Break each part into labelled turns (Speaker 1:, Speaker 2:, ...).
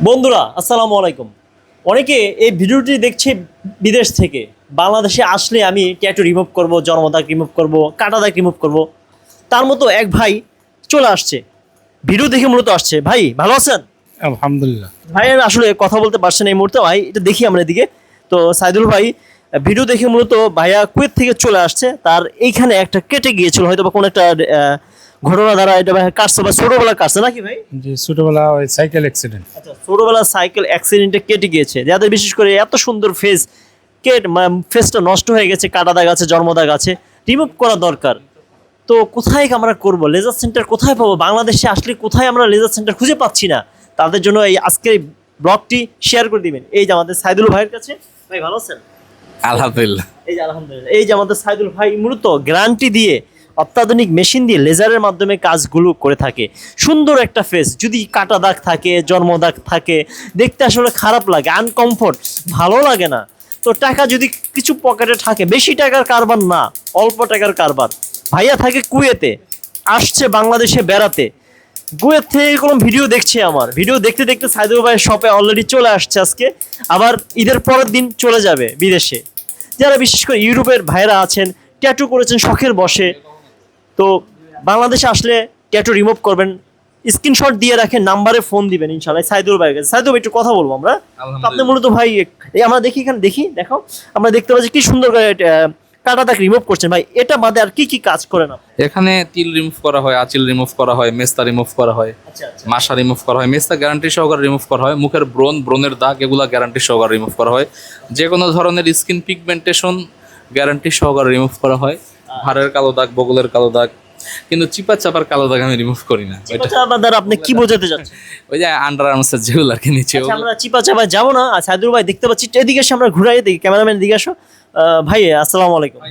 Speaker 1: বন্ধুরা আসসালামু আলাইকুম। অনেকে এই ভিডিওটি দেখছে বিদেশ থেকে। বাংলাদেশে আসলে আমি ট্যাটু রিমুভ করব, জন্মদাগ রিমুভ করব, কাটা দাগ রিমুভ করব, তার মতো এক ভাই চলে আসছে, ভিডিও দেখে মূলত আসছে। ভাই ভালো আছেন?
Speaker 2: আলহামদুলিল্লাহ।
Speaker 1: ভাই আসলে কথা বলতে পারছেন এই মুহূর্তে। ভাই এটা দেখি আমরা এদিকে। তো সাইদুল ভাই ভিডিও দেখে মূলত ভাইয়া কুয়েত থেকে চলে আসছে। তার এইখানে একটা কেটে গিয়েছিল, হয়তো বা কোনো একটা ঘটনা দ্বারা এটা ভাই কাটছে বা ছোটবেলা কাটছে নাকি ভাই?
Speaker 2: যে ছোটবেলা ওই সাইকেল অ্যাক্সিডেন্ট।
Speaker 1: আচ্ছা, ছোটবেলা সাইকেল অ্যাক্সিডেন্টে কেটে গিয়েছে, যাদের বিশেষ করে এত সুন্দর ফেস ফেসটা নষ্ট হয়ে গেছে, কাটা দাগ আছে, জন্মদাগ আছে, রিমুভ করা দরকার। তো কোথায় আমরা করব? লেজার সেন্টার কোথায় পাবো? বাংলাদেশে আসলে কোথায় আমরা লেজার সেন্টার খুঁজে পাচ্ছি না। তাদের জন্য এই আজকের ব্লগটি শেয়ার করে দিবেন। এই যে আমাদের সাইদুল ভাইয়ের কাছে। ভাই ভালো আছেন?
Speaker 3: আলহামদুলিল্লাহ।
Speaker 1: এই যে আলহামদুলিল্লাহ। এই যে আমাদের সাইদুল ভাই মূলত গ্যারান্টি দিয়ে অত্যাধুনিক মেশিন দিয়ে লেজারের মাধ্যমে কাজগুলো করে থাকে। সুন্দর একটা ফেস, যদি কাটা দাগ থাকে, জন্ম দাগ থাকে, দেখতে আসলে খারাপ লাগে, আনকমফোর্ট, ভালো লাগে না। তো টাকা যদি কিছু পকেটে থাকে, বেশি টাকার কারবার না, অল্প টাকার কারবার। ভাইয়া থাকে কুয়েতে, আসছে বাংলাদেশে বেড়াতে। কুয়েত থেকে কোনো ভিডিও দেখছে, আমার ভিডিও দেখতে দেখতে সাইদুল ভাইয়ের শপে অলরেডি চলে আসছে আজকে। আবার ঈদের পরের দিন চলে যাবে বিদেশে। যারা বিশেষ করে ইউরোপের ভাইরা আছেন, ট্যাটু করেছেন শখের বসে, তো বাংলাদেশে আসলে ট্যাটু রিমুভ করবেন, স্ক্রিনশট দিয়ে রাখেন, নাম্বারে ফোন দিবেন ইনশাআল্লাহ সাইদুল ভাইয়ের কাছে। সাইদুল ভাই একটু কথা বলবো আমরা। তো আপনি মূলত ভাই এই আমরা দেখি, এখানে দেখি, দেখো আমরা দেখতে পাচ্ছি কি সুন্দর করে কাটা দাগ রিমুভ করছেন। ভাই এটা বাদে আর কি কি কাজ করেন আপনি?
Speaker 3: এখানে তিল রিমুভ করা হয়, আঁচিল রিমুভ করা হয়, মেস্তা রিমুভ করা হয়,
Speaker 1: আচ্ছা আচ্ছা।
Speaker 3: মাশা রিমুভ করা হয়। মেস্তা গ্যারান্টি সহকারে রিমুভ করা হয়। মুখের ব্রণের দাগ এগুলা গ্যারান্টি সহকারে রিমুভ করা হয়। যে কোনো ধরনের স্কিন পিগমেন্টেশন গ্যারান্টি সহকারে রিমুভ করা হয়। হাড়ের কালো দাগ, বগলের কালো দাগ, কিন্তু চিপা চাপার কালো দাগ আমি রিমুভ করি না।
Speaker 1: চিপা চাপা দ্বারা আপনি কি বোঝাতে চাচ্ছেন?
Speaker 3: ওই যে আন্ডার আর্মসের যেগুলো আর কি নিচে
Speaker 1: আচ্ছা, আমরা চিপা চাপা যাবো না। আর সাইদুল ভাই দেখতে পাচ্ছি, এদিকে এসে আমরা ঘুরাই দিই, ক্যামেরাম্যান দিকে আসো। ভাই আসসালামু আলাইকুম।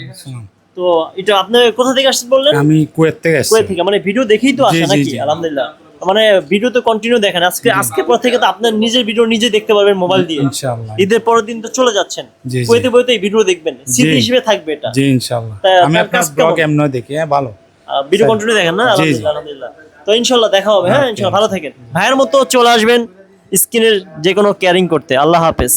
Speaker 1: তো এটা আপনি কোথা থেকে আসছেন বললেন?
Speaker 2: আমি কুয়েত থেকে আসছি।
Speaker 1: কুয়েত থেকে, মানে ভিডিও দেখেই তো
Speaker 2: জি,
Speaker 1: আসে
Speaker 2: জি,
Speaker 1: নাকি?
Speaker 2: জি।
Speaker 1: আলহামদুলিল্লাহ। মানে ভিডিও তো কন্টিনিউ দেখেন। আজকে পর থেকে তো আপনার নিজের ভিডিও নিজে দেখতে পারবেন মোবাইল দিয়ে।
Speaker 2: ইনশাআল্লাহ।
Speaker 1: ঈদের পরের দিন তো চলে যাচ্ছেন,
Speaker 2: জি, জি।
Speaker 1: কুয়েতে বইতে এই ভিডিও দেখবেন, স্মৃতি
Speaker 2: জি।
Speaker 1: হিসেবে থাকবে এটা।
Speaker 2: জি ইনশাআল্লাহ।
Speaker 1: তা
Speaker 2: আমি
Speaker 1: আপনার
Speaker 2: আপনার
Speaker 1: কাজ
Speaker 2: ব্লগ
Speaker 1: কেমন?
Speaker 2: এমনি দেখি, ভালো।
Speaker 1: ভিডিও কন্টিনিউ দেখেন না?
Speaker 2: জি, জি।
Speaker 1: আলহামদুলিল্লাহ আলহামদুলিল্লাহ। তো ইনশাআল্লাহ দেখা হবে। হ্যাঁ
Speaker 2: Okay.
Speaker 1: ইনশাআল্লাহ, ভালো থাকেন। ভাইয়ের মতো চলে আসবেন স্কিনের যে কোনো কেয়ারিং করতে। আল্লাহ হাফেজ।